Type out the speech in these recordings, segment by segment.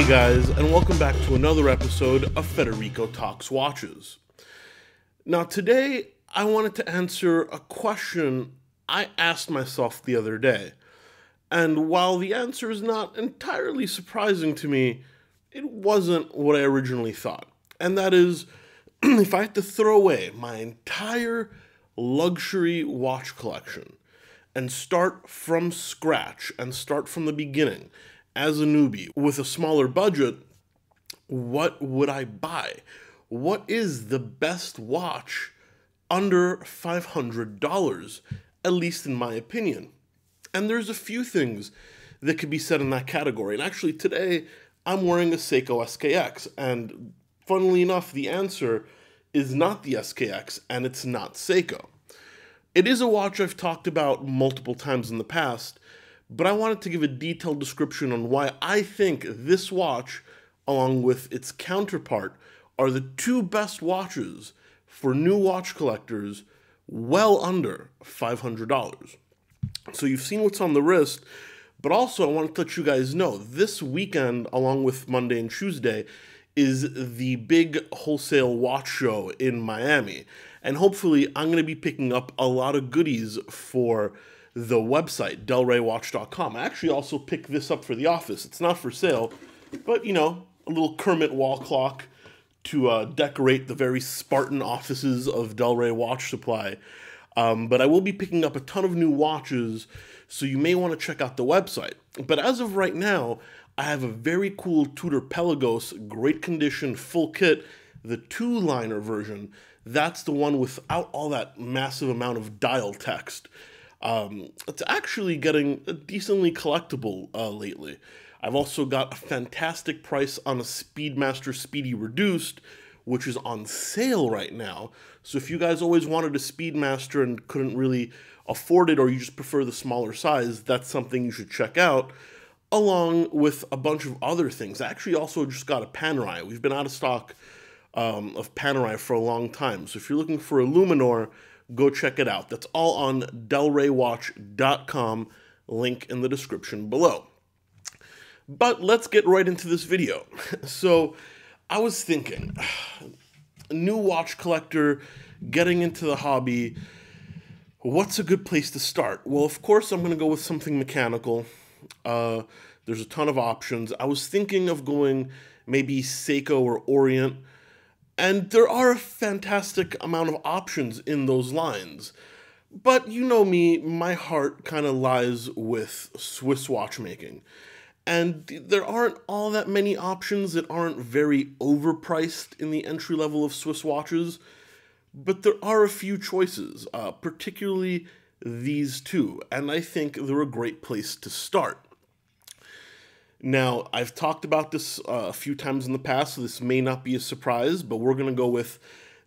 Hey guys, and welcome back to another episode of Federico Talks Watches. Now today, I wanted to answer a question I asked myself the other day. And while the answer is not entirely surprising to me, it wasn't what I originally thought. And that is, if I had to throw away my entire luxury watch collection and start from scratch and start from the beginning as a newbie with a smaller budget, what would I buy? What is the best watch under $500, at least in my opinion? And there's a few things that could be said in that category. And actually today, I'm wearing a Seiko SKX. And funnily enough, the answer is not the SKX and it's not Seiko. It is a watch I've talked about multiple times in the past, but I wanted to give a detailed description on why I think this watch, along with its counterpart, are the two best watches for new watch collectors well under $500. So you've seen what's on the wrist, but also I want to let you guys know, this weekend, along with Monday and Tuesday, is the big wholesale watch show in Miami. And hopefully I'm going to be picking up a lot of goodies for the website, delraywatch.com. I actually also picked this up for the office. It's not for sale, but you know, a little Kermit wall clock to decorate the very Spartan offices of Delray Watch Supply. But I will be picking up a ton of new watches, so you may want to check out the website. But as of right now, I have a very cool Tudor Pelagos, great condition, full kit, the 2-liner version. That's the one without all that massive amount of dial text. It's actually getting decently collectible lately. I've also got a fantastic price on a Speedmaster Speedy Reduced, which is on sale right now. So if you guys always wanted a Speedmaster and couldn't really afford it, or you just prefer the smaller size, that's something you should check out, along with a bunch of other things. I actually also just got a Panerai. We've been out of stock of Panerai for a long time. So if you're looking for a Luminor, go check it out. That's all on delraywatch.com, link in the description below. But let's get right into this video. So I was thinking, new watch collector, getting into the hobby, what's a good place to start? Well, of course, I'm going to go with something mechanical. There's a ton of options. I was thinking of going maybe Seiko or Orient, and there are a fantastic amount of options in those lines. But you know me, my heart kind of lies with Swiss watchmaking. And there aren't all that many options that aren't very overpriced in the entry level of Swiss watches. But there are a few choices, particularly these two. And I think they're a great place to start. Now, I've talked about this a few times in the past, so this may not be a surprise, but we're going to go with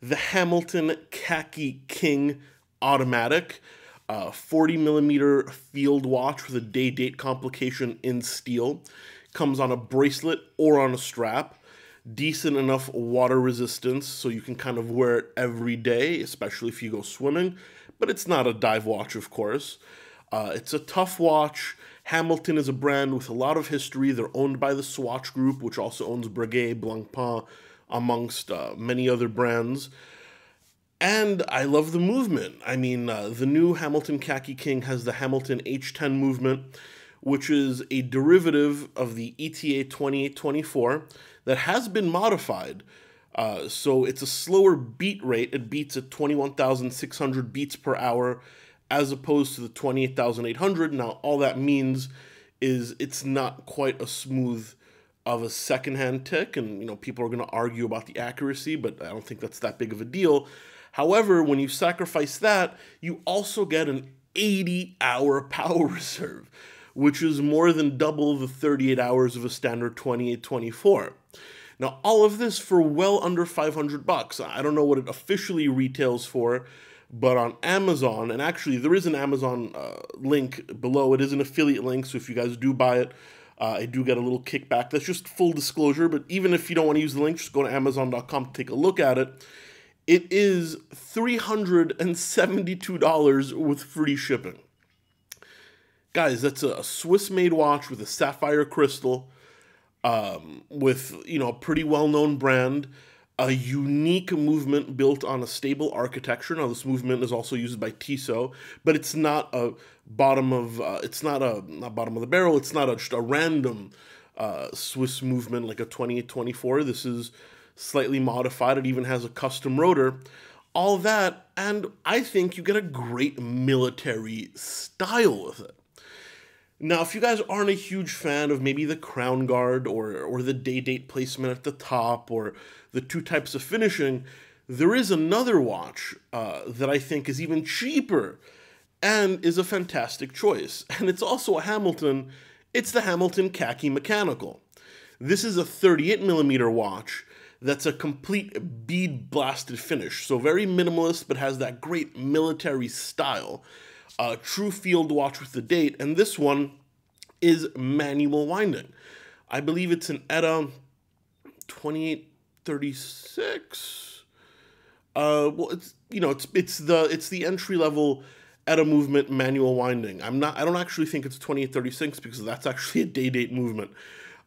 the Hamilton Khaki King Automatic, 40mm field watch with a day-date complication in steel. Comes on a bracelet or on a strap. Decent enough water resistance, so you can kind of wear it every day, especially if you go swimming, but it's not a dive watch, of course. It's a tough watch. Hamilton is a brand with a lot of history. They're owned by the Swatch Group, which also owns Breguet, Blancpain, amongst many other brands. And I love the movement. I mean, the new Hamilton Khaki King has the Hamilton H10 movement, which is a derivative of the ETA 2824 that has been modified. So it's a slower beat rate. It beats at 21,600 beats per hour, as opposed to the 28,800. Now, all that means is it's not quite as smooth of a secondhand tick, and you know, people are going to argue about the accuracy, but I don't think that's that big of a deal. However, when you sacrifice that, you also get an 80-hour power reserve, which is more than double the 38 hours of a standard 2824. Now, all of this for well under $500. I don't know what it officially retails for, but on Amazon, and actually there is an Amazon link below. It is an affiliate link, so if you guys do buy it, I do get a little kickback. That's just full disclosure, but even if you don't want to use the link, just go to Amazon.com to take a look at it. It is $372 with free shipping. Guys, that's a Swiss-made watch with a sapphire crystal. with, a pretty well-known brand, a unique movement built on a stable architecture. Now, this movement is also used by Tissot, but it's not a not bottom of the barrel. It's not just a random Swiss movement like a 2824. This is slightly modified. It even has a custom rotor. All that, and I think you get a great military style with it. Now, if you guys aren't a huge fan of maybe the crown guard or the day-date placement at the top or the two types of finishing, there is another watch that I think is even cheaper and is a fantastic choice. And it's also a Hamilton. It's the Hamilton Khaki Mechanical. This is a 38mm watch that's a complete bead-blasted finish. So very minimalist, but has that great military style. True field watch with the date, and this one is manual winding. I believe it's an ETA 2836. Well, it's the entry level ETA movement manual winding. I don't actually think it's 2836 because that's actually a day-date movement.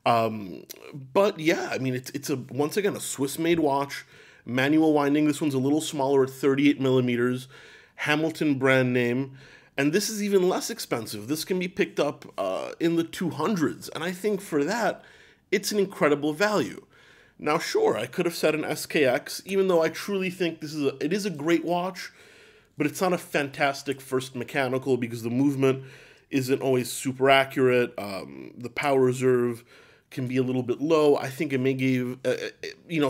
But yeah, I mean, it's once again a Swiss-made watch, manual winding. This one's a little smaller at 38mm, Hamilton brand name. And this is even less expensive. This can be picked up in the 200s. And I think for that, it's an incredible value. Now, sure, I could have said an SKX, even though I truly think it is a great watch, but it's not a fantastic first mechanical because the movement isn't always super accurate. The power reserve can be a little bit low. I think it may give,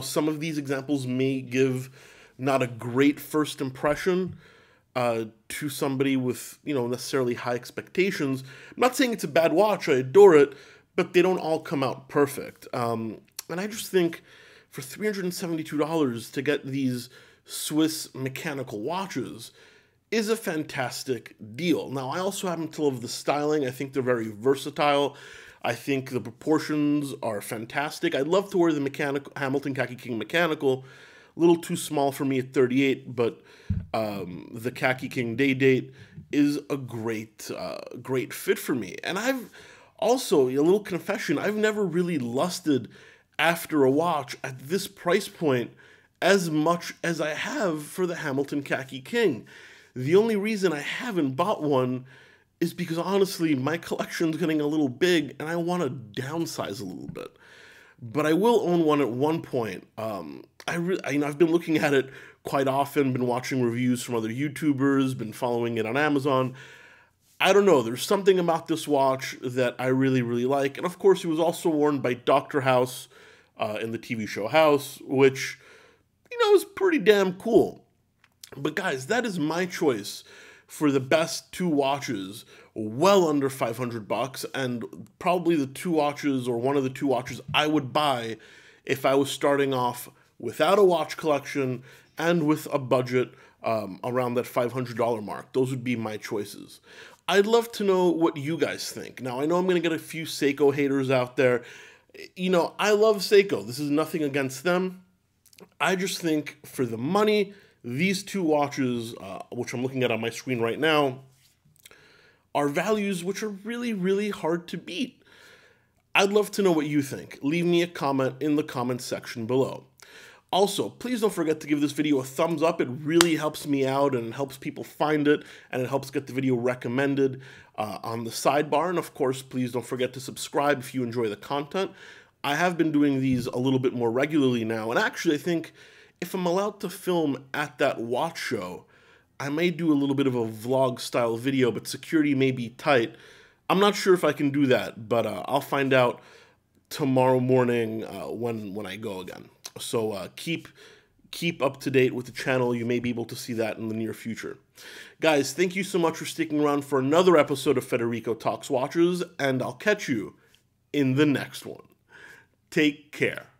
some of these examples may give not a great first impression to somebody with, necessarily high expectations. I'm not saying it's a bad watch, I adore it, but they don't all come out perfect. And I just think for $372 to get these Swiss mechanical watches is a fantastic deal. Now, I also happen to love the styling. I think they're very versatile. I think the proportions are fantastic. I'd love to wear the Hamilton Khaki King Mechanical. A little too small for me at 38, but the Khaki King Day Date is a great fit for me. And I've also, a little confession, I've never really lusted after a watch at this price point as much as I have for the Hamilton Khaki King. The only reason I haven't bought one is because, honestly, my collection's getting a little big and I want to downsize a little bit. But I will own one at one point. I've been looking at it quite often, been watching reviews from other YouTubers, been following it on Amazon. I don't know, there's something about this watch that I really, really like. And of course, it was also worn by Dr. House in the TV show House, which, is pretty damn cool. But guys, that is my choice for the best two watches, well under $500, and probably the two watches or one of the two watches I would buy if I was starting off without a watch collection and with a budget around that $500 mark. Those would be my choices. I'd love to know what you guys think. Now, I know I'm going to get a few Seiko haters out there. I love Seiko. This is nothing against them. I just think for the money, these two watches, which I'm looking at on my screen right now, are values which are really, really hard to beat. I'd love to know what you think. Leave me a comment in the comments section below. Also, please don't forget to give this video a thumbs up. It really helps me out and helps people find it, and it helps get the video recommended on the sidebar. And of course, please don't forget to subscribe if you enjoy the content. I have been doing these a little bit more regularly now, and actually I think if I'm allowed to film at that watch show, I may do a little bit of a vlog style video, but security may be tight. I'm not sure if I can do that, but I'll find out tomorrow morning when I go again. So keep up to date with the channel. You may be able to see that in the near future. Guys, thank you so much for sticking around for another episode of Federico Talks Watches, and I'll catch you in the next one. Take care.